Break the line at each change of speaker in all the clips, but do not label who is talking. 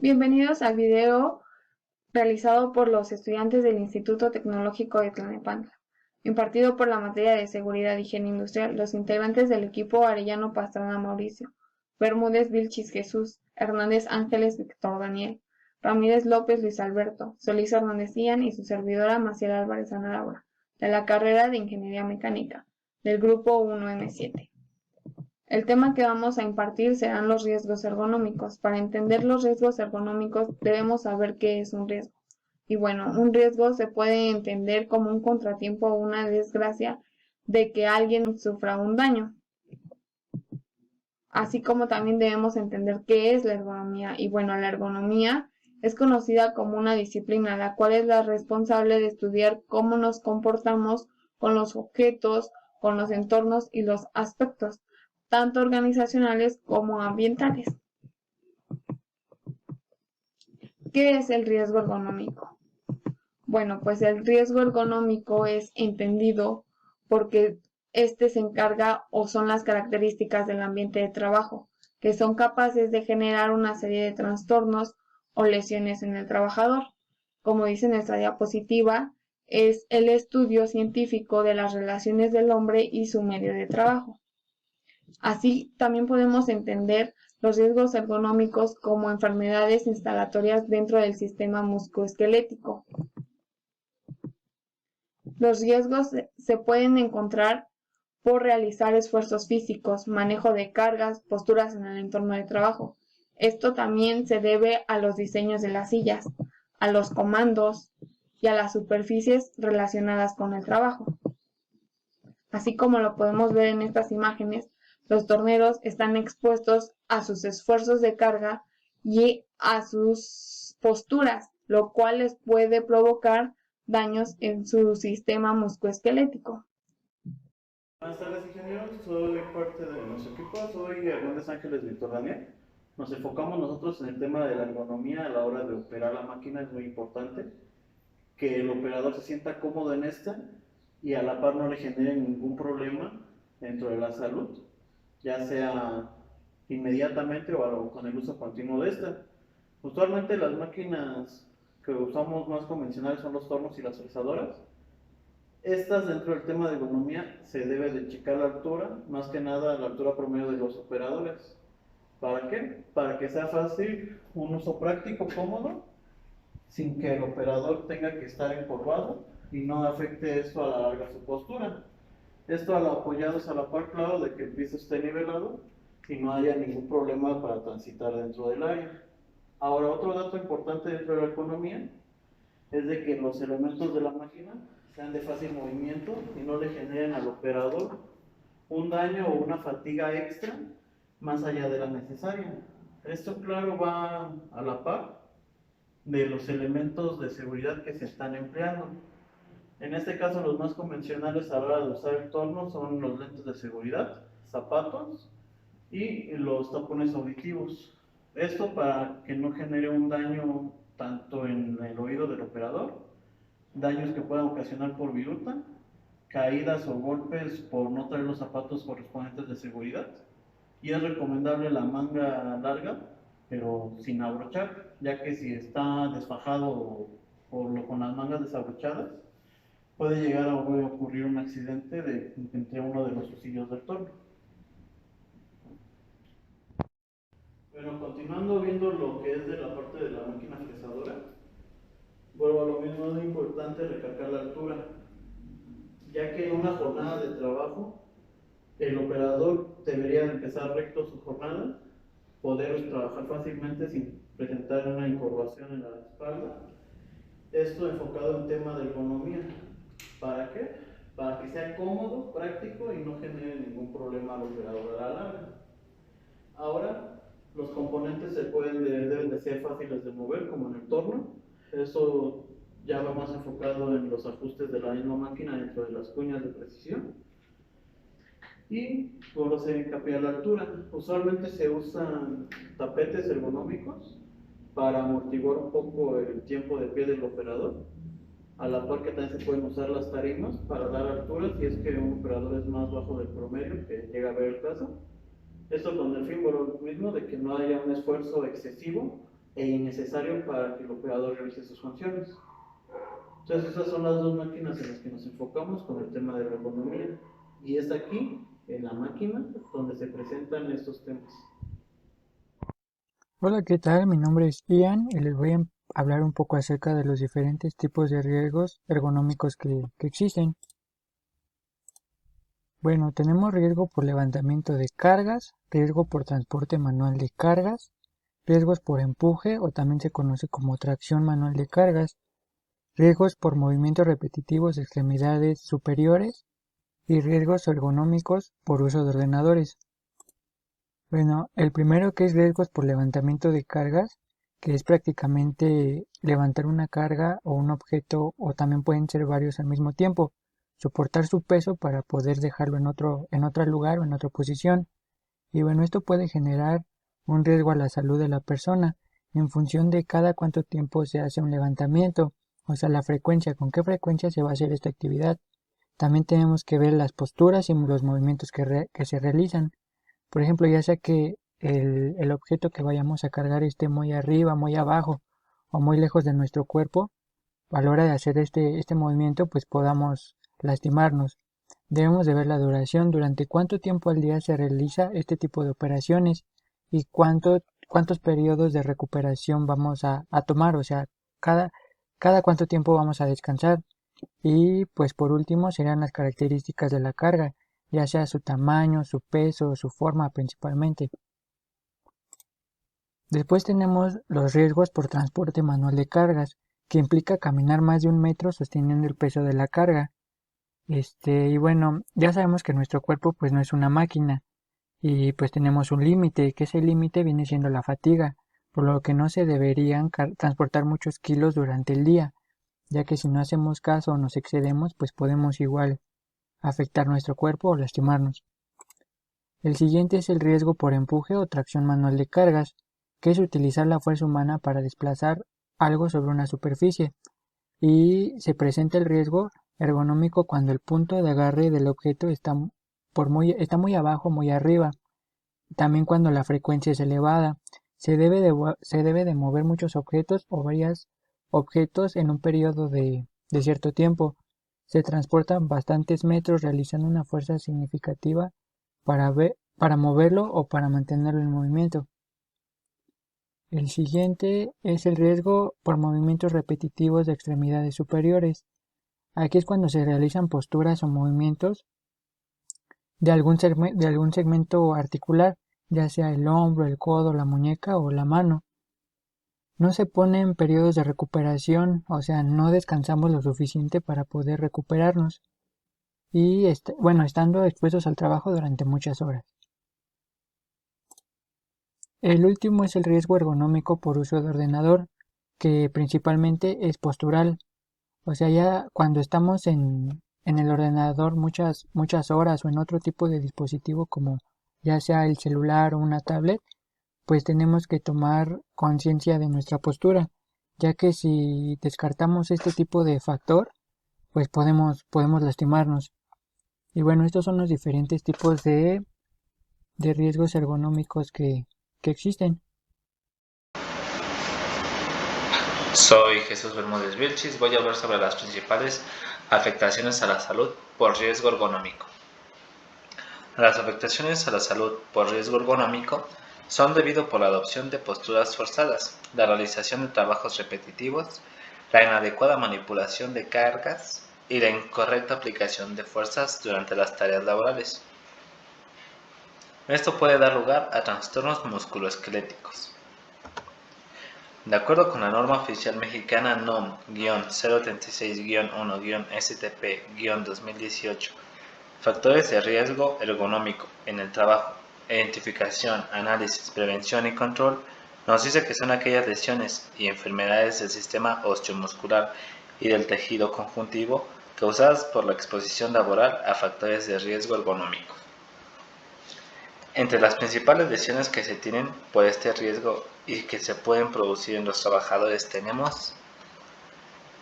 Bienvenidos al video realizado por los estudiantes del Instituto Tecnológico de Tlalnepantla, impartido por la materia de Seguridad y Higiene Industrial, los integrantes del equipo Arellano Pastrana Mauricio, Bermúdez Vilchis Jesús, Hernández Ángeles Víctor Daniel, Ramírez López Luis Alberto, Solís Hernández Ian y su servidora Maciel Álvarez Ana Laura, de la carrera de Ingeniería Mecánica, del grupo 1M7. El tema que vamos a impartir serán los riesgos ergonómicos. Para entender los riesgos ergonómicos debemos saber qué es un riesgo. Y bueno, un riesgo se puede entender como un contratiempo o una desgracia de que alguien sufra un daño. Así como también debemos entender qué es la ergonomía. Y bueno, la ergonomía es conocida como una disciplina, la cual es la responsable de estudiar cómo nos comportamos con los objetos, con los entornos y los aspectos tanto organizacionales como ambientales. ¿Qué es el riesgo ergonómico? Bueno, pues el riesgo ergonómico es entendido porque este se encarga o son las características del ambiente de trabajo, que son capaces de generar una serie de trastornos o lesiones en el trabajador. Como dice nuestra diapositiva, es el estudio científico de las relaciones del hombre y su medio de trabajo. Así, también podemos entender los riesgos ergonómicos como enfermedades instalatorias dentro del sistema musculoesquelético. Los riesgos se pueden encontrar por realizar esfuerzos físicos, manejo de cargas, posturas en el entorno de trabajo. Esto también se debe a los diseños de las sillas, a los comandos y a las superficies relacionadas con el trabajo. Así como lo podemos ver en estas imágenes, los torneros están expuestos a sus esfuerzos de carga y a sus posturas, lo cual les puede provocar daños en su sistema musculoesquelético.
Buenas tardes, ingeniero. Soy parte de nuestro equipo. Soy Hernández Ángeles Víctor Daniel. Nos enfocamos nosotros en el tema de la ergonomía a la hora de operar la máquina. Es muy importante que el operador se sienta cómodo en esta y a la par no le genere ningún problema dentro de la salud, ya sea inmediatamente o con el uso continuo de esta. Usualmente las máquinas que usamos más convencionales son los tornos y las fresadoras. Estas, dentro del tema de ergonomía, se debe de checar la altura, más que nada la altura promedio de los operadores. ¿Para qué? Para que sea fácil, un uso práctico, cómodo, sin que el operador tenga que estar encorvado y no afecte esto a la larga su postura. Esto apoyados a la par, claro, de que el piso esté nivelado y no haya ningún problema para transitar dentro del área. Ahora, otro dato importante dentro de la ergonomía es de que los elementos de la máquina sean de fácil movimiento y no le generen al operador un daño o una fatiga extra más allá de la necesaria. Esto, claro, va a la par de los elementos de seguridad que se están empleando. En este caso, los más convencionales a la hora de usar el torno son los lentes de seguridad, zapatos y los tapones auditivos. Esto para que no genere un daño tanto en el oído del operador, daños que puedan ocasionar por viruta, caídas o golpes por no traer los zapatos correspondientes de seguridad. Y es recomendable la manga larga, pero sin abrochar, ya que si está desfajado con las mangas desabrochadas, puede llegar a ocurrir un accidente entre uno de los fusillos del torno. Bueno, continuando viendo lo que es de la parte de la máquina fresadora, vuelvo a lo mismo, es muy importante recalcar la altura, ya que en una jornada de trabajo, el operador debería empezar recto su jornada, poder trabajar fácilmente sin presentar una encorvación en la espalda. Esto enfocado en tema de ergonomía. ¿Para qué? Para que sea cómodo, práctico y no genere ningún problema al operador a la larga. Ahora, los componentes deben de ser fáciles de mover, como en el torno. Eso ya va más enfocado en los ajustes de la misma máquina dentro de las cuñas de precisión. Y por hacer hincapié a la altura, usualmente se usan tapetes ergonómicos para amortiguar un poco el tiempo de pie del operador. A la par que también se pueden usar las tarimas para dar altura si es que un operador es más bajo del promedio, que llega a ver el caso. Esto con el fin por lo mismo de que no haya un esfuerzo excesivo e innecesario para que el operador realice sus funciones. Entonces esas son las dos máquinas en las que nos enfocamos con el tema de la ergonomía. Y es aquí, en la máquina, donde se presentan estos temas.
Hola, ¿qué tal? Mi nombre es Ian y les voy a hablar un poco acerca de los diferentes tipos de riesgos ergonómicos que existen. Bueno, tenemos riesgo por levantamiento de cargas, riesgo por transporte manual de cargas, riesgos por empuje o también se conoce como tracción manual de cargas, riesgos por movimientos repetitivos de extremidades superiores y riesgos ergonómicos por uso de ordenadores. Bueno, el primero que es riesgos por levantamiento de cargas, que es prácticamente levantar una carga o un objeto, o también pueden ser varios al mismo tiempo, soportar su peso para poder dejarlo en otro lugar o en otra posición. Y bueno, esto puede generar un riesgo a la salud de la persona en función de cada cuánto tiempo se hace un levantamiento, o sea, la frecuencia, con qué frecuencia se va a hacer esta actividad. También tenemos que ver las posturas y los movimientos que se realizan. Por ejemplo, ya sea que el objeto que vayamos a cargar esté muy arriba, muy abajo o muy lejos de nuestro cuerpo, a la hora de hacer este movimiento, pues podamos lastimarnos. Debemos de ver la duración, durante cuánto tiempo al día se realiza este tipo de operaciones y cuántos periodos de recuperación vamos a tomar, o sea, cada cuánto tiempo vamos a descansar. Y pues por último serían las características de la carga, ya sea su tamaño, su peso, su forma principalmente. Después tenemos los riesgos por transporte manual de cargas, que implica caminar más de 1 metro sosteniendo el peso de la carga. Y bueno, ya sabemos que nuestro cuerpo pues no es una máquina y pues tenemos un límite, que ese límite viene siendo la fatiga, por lo que no se deberían transportar muchos kilos durante el día, ya que si no hacemos caso o nos excedemos, pues podemos igual afectar nuestro cuerpo o lastimarnos. El siguiente es el riesgo por empuje o tracción manual de cargas, que es utilizar la fuerza humana para desplazar algo sobre una superficie, y se presenta el riesgo ergonómico cuando el punto de agarre del objeto está muy abajo, muy arriba. También cuando la frecuencia es elevada, se debe de mover muchos objetos o varios objetos en un periodo de cierto tiempo. Se transportan bastantes metros realizando una fuerza significativa para moverlo o para mantenerlo en movimiento. El siguiente es el riesgo por movimientos repetitivos de extremidades superiores. Aquí es cuando se realizan posturas o movimientos de algún segmento articular, ya sea el hombro, el codo, la muñeca o la mano. No se ponen periodos de recuperación, o sea, no descansamos lo suficiente para poder recuperarnos y bueno, estando expuestos al trabajo durante muchas horas. El último es el riesgo ergonómico por uso de ordenador, que principalmente es postural. O sea, ya cuando estamos en el ordenador muchas horas o en otro tipo de dispositivo como ya sea el celular o una tablet, pues tenemos que tomar conciencia de nuestra postura, ya que si descartamos este tipo de factor, pues podemos lastimarnos. Y bueno, estos son los diferentes tipos de riesgos ergonómicos que existen.
Soy Jesús Bermúdez Vilchis, voy a hablar sobre las principales afectaciones a la salud por riesgo ergonómico. Las afectaciones a la salud por riesgo ergonómico son debido por la adopción de posturas forzadas, la realización de trabajos repetitivos, la inadecuada manipulación de cargas y la incorrecta aplicación de fuerzas durante las tareas laborales. Esto puede dar lugar a trastornos musculoesqueléticos. De acuerdo con la norma oficial mexicana NOM-036-1-STP-2018, factores de riesgo ergonómico en el trabajo, identificación, análisis, prevención y control, nos dice que son aquellas lesiones y enfermedades del sistema osteomuscular y del tejido conjuntivo causadas por la exposición laboral a factores de riesgo ergonómico. Entre las principales lesiones que se tienen por este riesgo y que se pueden producir en los trabajadores tenemos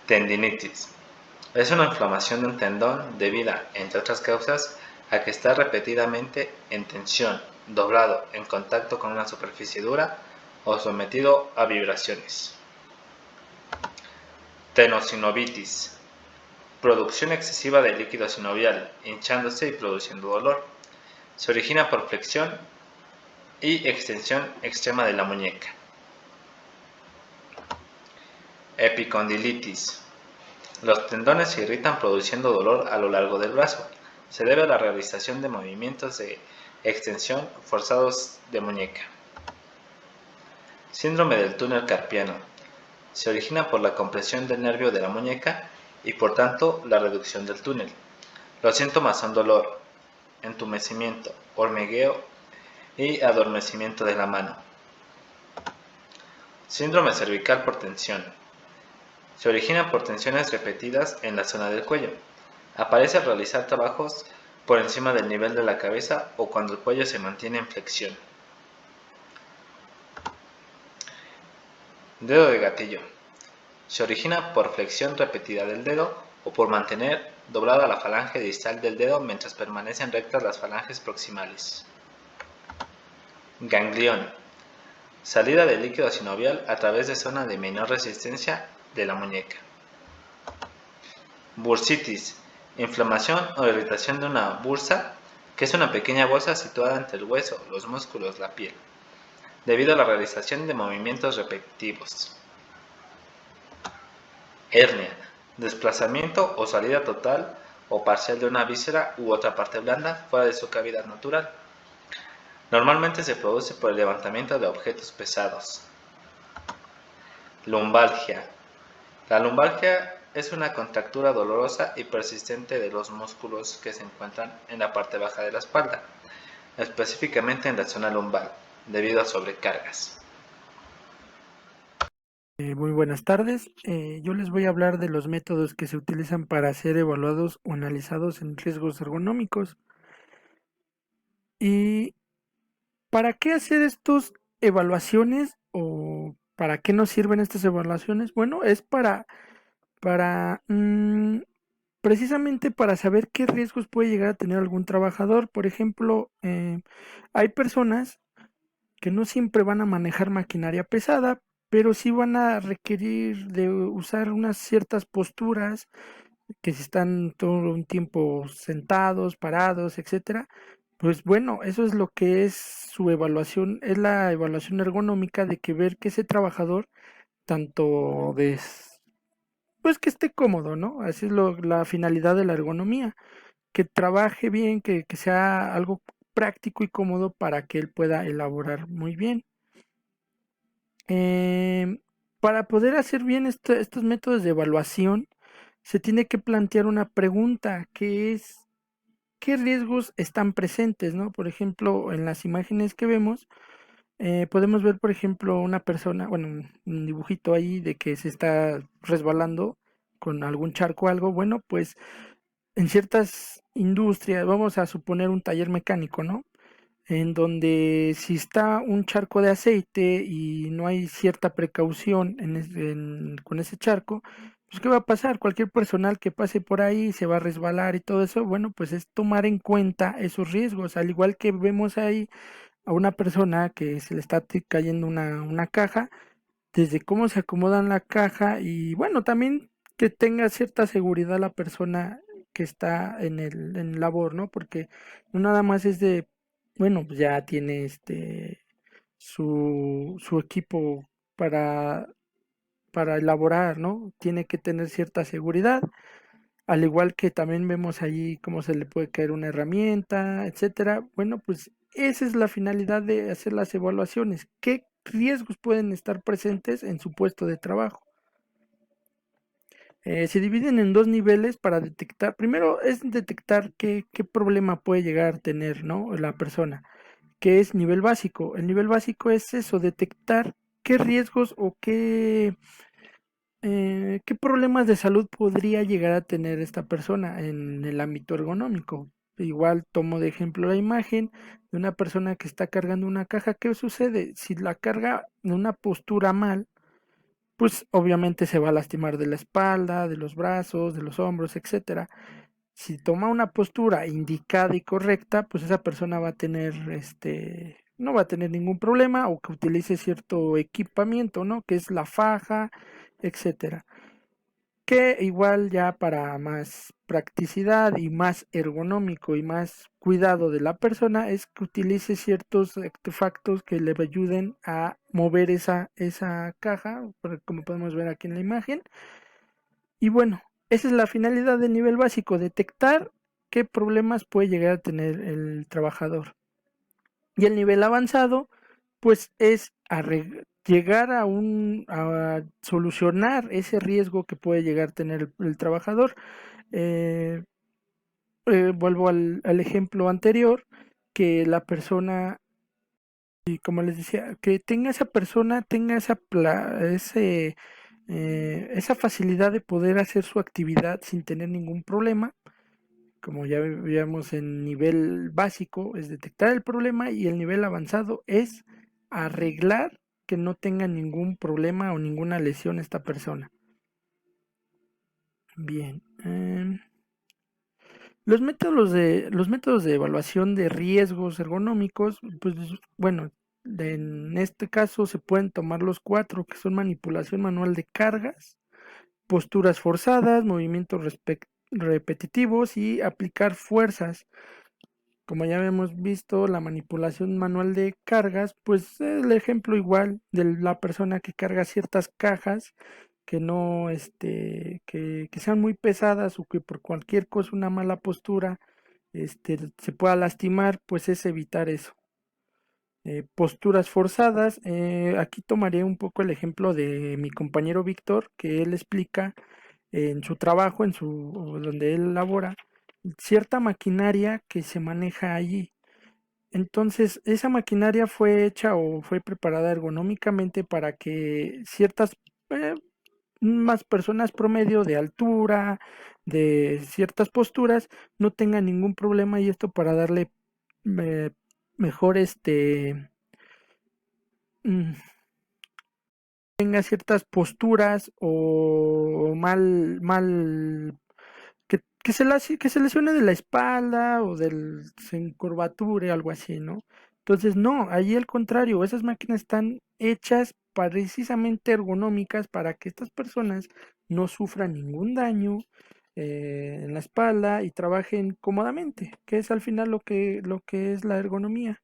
tendinitis. Es una inflamación de un tendón debida, entre otras causas, a que está repetidamente en tensión, doblado, en contacto con una superficie dura o sometido a vibraciones. Tenosinovitis. Producción excesiva de líquido sinovial, hinchándose y produciendo dolor. Se origina por flexión y extensión extrema de la muñeca. Epicondilitis. Los tendones se irritan produciendo dolor a lo largo del brazo. Se debe a la realización de movimientos de extensión forzados de muñeca. Síndrome del túnel carpiano. Se origina por la compresión del nervio de la muñeca y por tanto la reducción del túnel. Los síntomas son dolor, entumecimiento, hormigueo y adormecimiento de la mano. Síndrome cervical por tensión. Se origina por tensiones repetidas en la zona del cuello. Aparece al realizar trabajos por encima del nivel de la cabeza o cuando el cuello se mantiene en flexión. Dedo de gatillo. Se origina por flexión repetida del dedo o por mantener doblada la falange distal del dedo mientras permanecen rectas las falanges proximales. Ganglión. Salida de líquido sinovial a través de zona de menor resistencia de la muñeca. Bursitis. Inflamación o irritación de una bursa, que es una pequeña bolsa situada entre el hueso, los músculos, la piel, debido a la realización de movimientos repetitivos. Hernia. Desplazamiento o salida total o parcial de una víscera u otra parte blanda fuera de su cavidad natural. Normalmente se produce por el levantamiento de objetos pesados. Lumbalgia. La lumbalgia es una contractura dolorosa y persistente de los músculos que se encuentran en la parte baja de la espalda, específicamente en la zona lumbar, debido a sobrecargas.
Muy buenas tardes. Yo les voy a hablar de los métodos que se utilizan para ser evaluados o analizados en riesgos ergonómicos. ¿Y para qué hacer estas evaluaciones o para qué nos sirven estas evaluaciones? Bueno, es para precisamente para saber qué riesgos puede llegar a tener algún trabajador. Por ejemplo, hay personas que no siempre van a manejar maquinaria pesada, pero sí van a requerir de usar unas ciertas posturas, que si están todo un tiempo sentados, parados, etcétera. Pues bueno, eso es lo que es su evaluación, es la evaluación ergonómica de que ver que ese trabajador, tanto pues que esté cómodo, ¿no? Así es la finalidad de la ergonomía, que trabaje bien, que sea algo práctico y cómodo para que él pueda elaborar muy bien. Para poder hacer bien estos métodos de evaluación, se tiene que plantear una pregunta, que es ¿qué riesgos están presentes, ¿no? Por ejemplo, en las imágenes que vemos, podemos ver, por ejemplo, una persona, bueno, un dibujito ahí de que se está resbalando con algún charco o algo. Bueno, pues en ciertas industrias, vamos a suponer un taller mecánico, ¿no? En donde si está un charco de aceite y no hay cierta precaución con ese charco, pues ¿qué va a pasar? Cualquier personal que pase por ahí se va a resbalar y todo eso. Bueno, pues es tomar en cuenta esos riesgos, al igual que vemos ahí a una persona que se le está cayendo una caja, desde cómo se acomodan la caja y bueno, también que tenga cierta seguridad la persona que está en labor, ¿no? Porque no nada más es de, bueno, pues ya tiene su equipo para, para elaborar, ¿no? Tiene que tener cierta seguridad, al igual que también vemos allí cómo se le puede caer una herramienta, etcétera. Bueno, pues esa es la finalidad de hacer las evaluaciones. ¿Qué riesgos pueden estar presentes en su puesto de trabajo? Se dividen en dos niveles para detectar. Primero es detectar qué problema puede llegar a tener, ¿no? La persona, que es nivel básico. El nivel básico es eso, detectar qué riesgos o qué problemas de salud podría llegar a tener esta persona en el ámbito ergonómico. Igual tomo de ejemplo la imagen de una persona que está cargando una caja. ¿Qué sucede? Si la carga en una postura mal, pues obviamente se va a lastimar de la espalda, de los brazos, de los hombros, etcétera. Si toma una postura indicada y correcta, pues esa persona va a tener no va a tener ningún problema, o que utilice cierto equipamiento, ¿no? Que es la faja, etcétera. Que igual ya para más practicidad y más ergonómico y más cuidado de la persona es que utilice ciertos artefactos que le ayuden a mover esa caja, como podemos ver aquí en la imagen. Y bueno, esa es la finalidad del nivel básico, detectar qué problemas puede llegar a tener el trabajador. Y el nivel avanzado, pues es llegar a solucionar ese riesgo que puede llegar a tener el trabajador. Eh, Vuelvo al ejemplo anterior, que la persona, y como les decía, que tenga esa persona, tenga esa facilidad de poder hacer su actividad sin tener ningún problema. Como ya veíamos en nivel básico, es detectar el problema, y el nivel avanzado es arreglar que no tenga ningún problema o ninguna lesión esta persona. Bien. Los métodos de evaluación de riesgos ergonómicos, pues bueno, en este caso se pueden tomar los cuatro, que son manipulación manual de cargas, posturas forzadas, movimientos repetitivos y aplicar fuerzas. Como ya hemos visto, la manipulación manual de cargas, pues el ejemplo igual de la persona que carga ciertas cajas que no, que sean muy pesadas, o que por cualquier cosa, una mala postura, se pueda lastimar, pues es evitar eso. Posturas forzadas, aquí tomaré un poco el ejemplo de mi compañero Víctor, que él explica en su trabajo, donde él labora, cierta maquinaria que se maneja allí. Entonces, esa maquinaria fue hecha o fue preparada ergonómicamente para que ciertas eh, más personas promedio de altura, de ciertas posturas, no tengan ningún problema, y esto para darle eh, mejor mm, tenga ciertas posturas o que se lesione de la espalda o se encorvature, algo así, ¿no? Entonces, no, allí al contrario, esas máquinas están hechas precisamente ergonómicas para que estas personas no sufran ningún daño en la espalda y trabajen cómodamente, que es al final lo que es la ergonomía.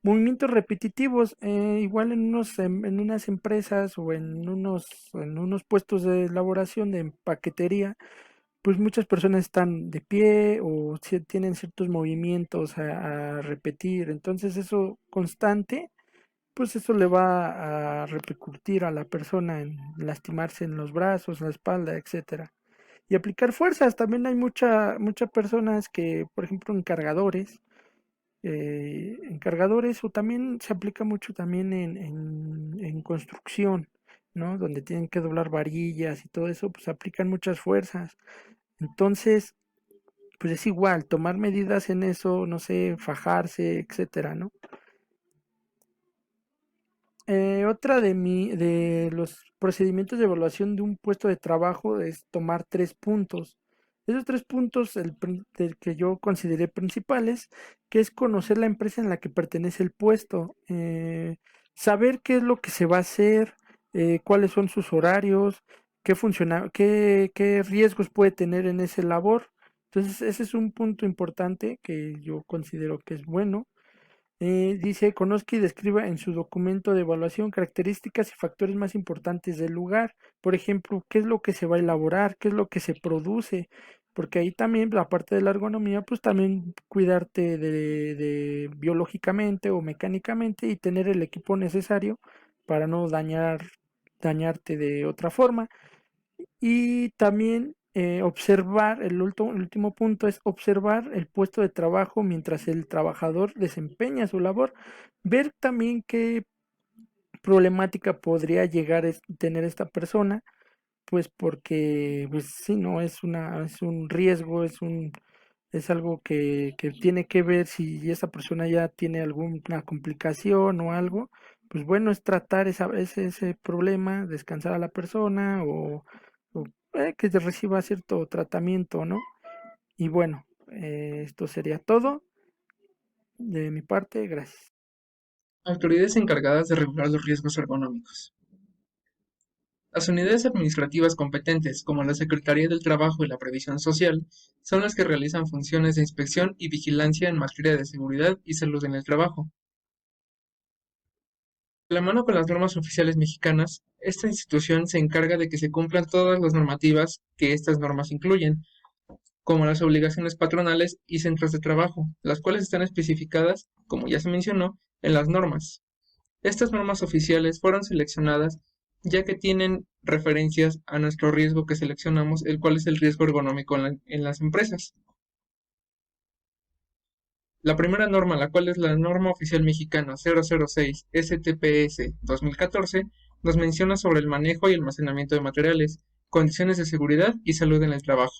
Movimientos repetitivos, igual en unas empresas o en unos puestos de elaboración de paquetería, pues muchas personas están de pie o tienen ciertos movimientos a repetir. Entonces eso constante, pues eso le va a repercutir a la persona en lastimarse en los brazos, la espalda, etcétera. Y aplicar fuerzas, también hay muchas personas que, por ejemplo, encargadores, o también se aplica mucho también en construcción, ¿no? Donde tienen que doblar varillas y todo eso, pues aplican muchas fuerzas. Entonces, pues es igual, tomar medidas en eso, no sé, fajarse, etcétera, ¿no? Otra de los procedimientos de evaluación de un puesto de trabajo es tomar 3 puntos. Esos 3 puntos, del que yo consideré principales, que es conocer la empresa en la que pertenece el puesto, saber qué es lo que se va a hacer, cuáles son sus horarios, qué riesgos puede tener en ese labor. Entonces, ese es un punto importante que yo considero que es bueno. Dice, conozca y describa en su documento de evaluación características y factores más importantes del lugar. Por ejemplo, qué es lo que se va a elaborar, qué es lo que se produce, porque ahí también la parte de la ergonomía, pues también cuidarte de biológicamente o mecánicamente, y tener el equipo necesario para no dañarte de otra forma. Y también observar, el último punto es observar el puesto de trabajo mientras el trabajador desempeña su labor, ver también qué problemática podría llegar a tener esta persona, pues porque, pues sí, no, es un riesgo, es algo que tiene que ver si esa persona ya tiene alguna complicación o algo. Pues bueno, es tratar ese problema, descansar a la persona, o que se reciba cierto tratamiento, ¿no? Y bueno, esto sería todo de mi parte. Gracias.
Autoridades encargadas de regular los riesgos ergonómicos. Las unidades administrativas competentes, como la Secretaría del Trabajo y la Previsión Social, son las que realizan funciones de inspección y vigilancia en materia de seguridad y salud en el trabajo. De la mano con las normas oficiales mexicanas, esta institución se encarga de que se cumplan todas las normativas que estas normas incluyen, como las obligaciones patronales y centros de trabajo, las cuales están especificadas, como ya se mencionó, en las normas. Estas normas oficiales fueron seleccionadas ya que tienen referencias a nuestro riesgo que seleccionamos, el cual es el riesgo ergonómico en las empresas. La primera norma, la cual es la norma oficial mexicana 006 STPS 2014, nos menciona sobre el manejo y almacenamiento de materiales, condiciones de seguridad y salud en el trabajo.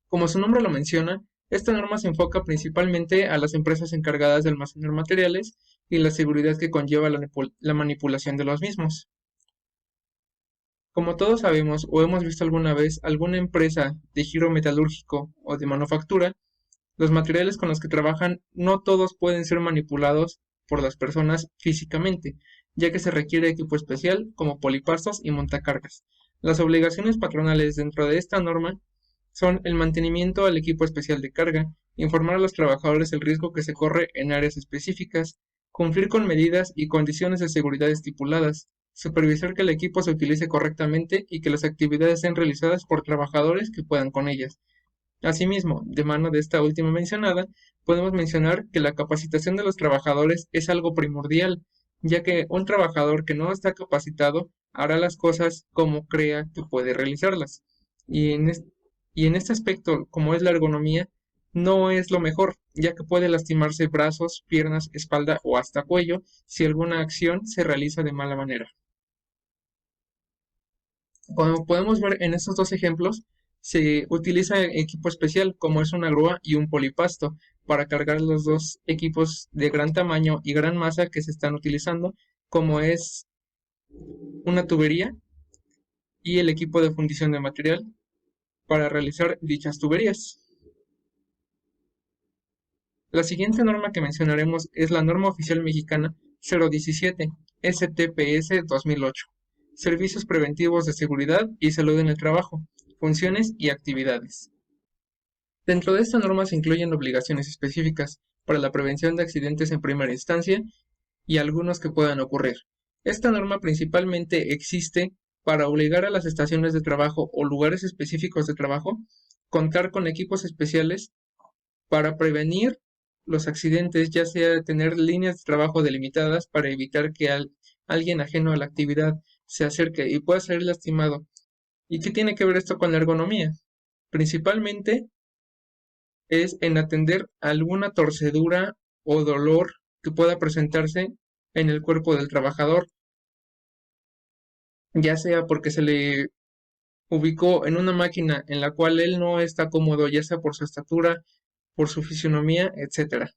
Como su nombre lo menciona, esta norma se enfoca principalmente a las empresas encargadas de almacenar materiales y la seguridad que conlleva la manipulación de los mismos. Como todos sabemos o hemos visto alguna vez alguna empresa de giro metalúrgico o de manufactura, los materiales con los que trabajan no todos pueden ser manipulados por las personas físicamente, ya que se requiere equipo especial como polipastos y montacargas. Las obligaciones patronales dentro de esta norma son el mantenimiento al equipo especial de carga, informar a los trabajadores el riesgo que se corre en áreas específicas, cumplir con medidas y condiciones de seguridad estipuladas, supervisar que el equipo se utilice correctamente y que las actividades sean realizadas por trabajadores que puedan con ellas. Asimismo, de mano de esta última mencionada, podemos mencionar que la capacitación de los trabajadores es algo primordial, ya que un trabajador que no está capacitado hará las cosas como crea que puede realizarlas. Y en este aspecto, como es la ergonomía, no es lo mejor, ya que puede lastimarse brazos, piernas, espalda o hasta cuello si alguna acción se realiza de mala manera. Como podemos ver en estos dos ejemplos, se utiliza equipo especial como es una grúa y un polipasto para cargar los dos equipos de gran tamaño y gran masa que se están utilizando, como es una tubería y el equipo de fundición de material para realizar dichas tuberías. La siguiente norma que mencionaremos es la norma oficial mexicana 017 STPS 2008, Servicios Preventivos de Seguridad y Salud en el Trabajo, funciones y actividades. Dentro de esta norma se incluyen obligaciones específicas para la prevención de accidentes en primera instancia y algunos que puedan ocurrir. Esta norma principalmente existe para obligar a las estaciones de trabajo o lugares específicos de trabajo contar con equipos especiales para prevenir los accidentes, ya sea tener líneas de trabajo delimitadas para evitar que alguien ajeno a la actividad se acerque y pueda salir lastimado. ¿Y qué tiene que ver esto con la ergonomía? Principalmente es en atender alguna torcedura o dolor que pueda presentarse en el cuerpo del trabajador, ya sea porque se le ubicó en una máquina en la cual él no está cómodo, ya sea por su estatura, por su fisionomía, etc.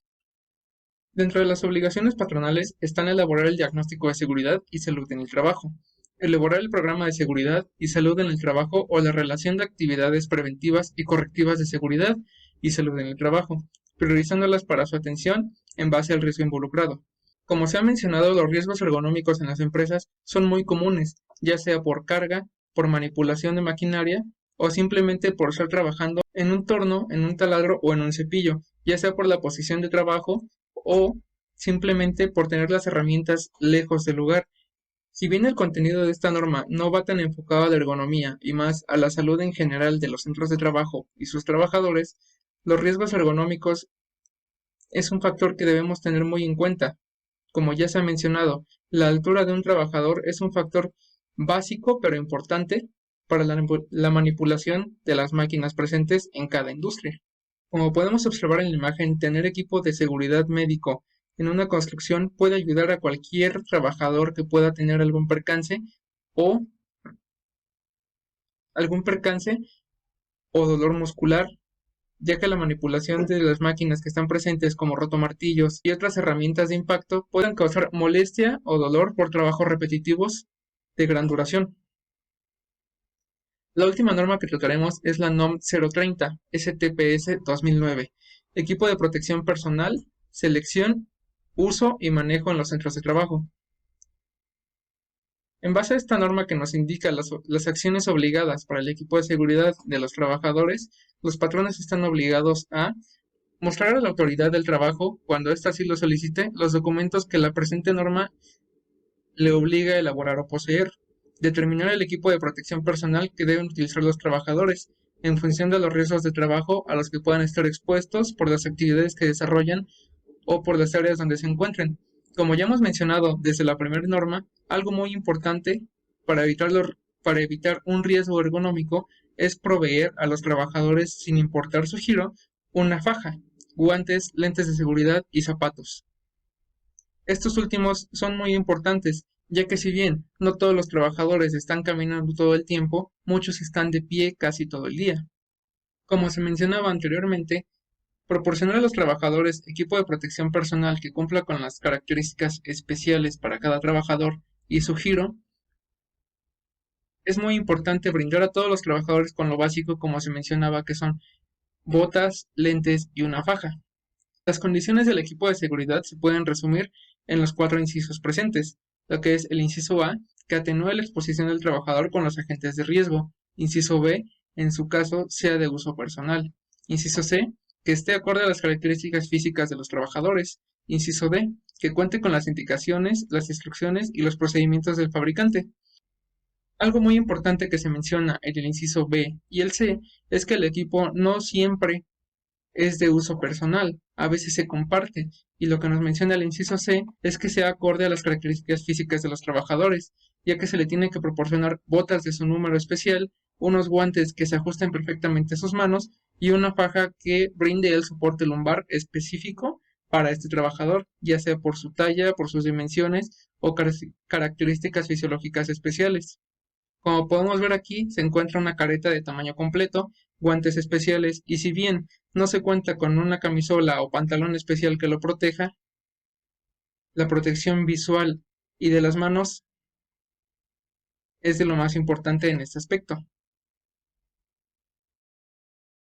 Dentro de las obligaciones patronales están elaborar el diagnóstico de seguridad y salud en el trabajo, elaborar el programa de seguridad y salud en el trabajo o la relación de actividades preventivas y correctivas de seguridad y salud en el trabajo, priorizándolas para su atención en base al riesgo involucrado. Como se ha mencionado, los riesgos ergonómicos en las empresas son muy comunes, ya sea por carga, por manipulación de maquinaria o simplemente por estar trabajando en un torno, en un taladro o en un cepillo, ya sea por la posición de trabajo o simplemente por tener las herramientas lejos del lugar. Si bien el contenido de esta norma no va tan enfocado a la ergonomía y más a la salud en general de los centros de trabajo y sus trabajadores, los riesgos ergonómicos es un factor que debemos tener muy en cuenta. Como ya se ha mencionado, la altura de un trabajador es un factor básico pero importante para la manipulación de las máquinas presentes en cada industria. Como podemos observar en la imagen, tener equipo de seguridad médico en una construcción puede ayudar a cualquier trabajador que pueda tener algún percance o dolor muscular, ya que la manipulación de las máquinas que están presentes como rotomartillos y otras herramientas de impacto pueden causar molestia o dolor por trabajos repetitivos de gran duración. La última norma que trataremos es la NOM 030 STPS 2009, Equipo de Protección Personal, Selección uso y manejo en los centros de trabajo. En base a esta norma que nos indica las acciones obligadas para el equipo de seguridad de los trabajadores, los patrones están obligados a mostrar a la autoridad del trabajo, cuando ésta así lo solicite, los documentos que la presente norma le obliga a elaborar o poseer, determinar el equipo de protección personal que deben utilizar los trabajadores, en función de los riesgos de trabajo a los que puedan estar expuestos por las actividades que desarrollan o por las áreas donde se encuentren. Como ya hemos mencionado desde la primera norma, algo muy importante para evitar un riesgo ergonómico es proveer a los trabajadores, sin importar su giro, una faja, guantes, lentes de seguridad y zapatos. Estos últimos son muy importantes, ya que si bien no todos los trabajadores están caminando todo el tiempo, muchos están de pie casi todo el día. Como se mencionaba anteriormente, proporcionar a los trabajadores equipo de protección personal que cumpla con las características especiales para cada trabajador y su giro. Es muy importante brindar a todos los trabajadores con lo básico, como se mencionaba, que son botas, lentes y una faja. Las condiciones del equipo de seguridad se pueden resumir en los 4 incisos presentes, lo que es el inciso A, que atenúe la exposición del trabajador con los agentes de riesgo. Inciso B, en su caso, sea de uso personal. Inciso C, que esté acorde a las características físicas de los trabajadores. Inciso D, que cuente con las indicaciones, las instrucciones y los procedimientos del fabricante. Algo muy importante que se menciona en el inciso B y el C es que el equipo no siempre es de uso personal, a veces se comparte, y lo que nos menciona el inciso C es que sea acorde a las características físicas de los trabajadores, ya que se le tiene que proporcionar botas de su número especial, unos guantes que se ajusten perfectamente a sus manos y una faja que brinde el soporte lumbar específico para este trabajador, ya sea por su talla, por sus dimensiones o características fisiológicas especiales. Como podemos ver aquí, se encuentra una careta de tamaño completo, guantes especiales y si bien no se cuenta con una camisola o pantalón especial que lo proteja, la protección visual y de las manos es de lo más importante en este aspecto.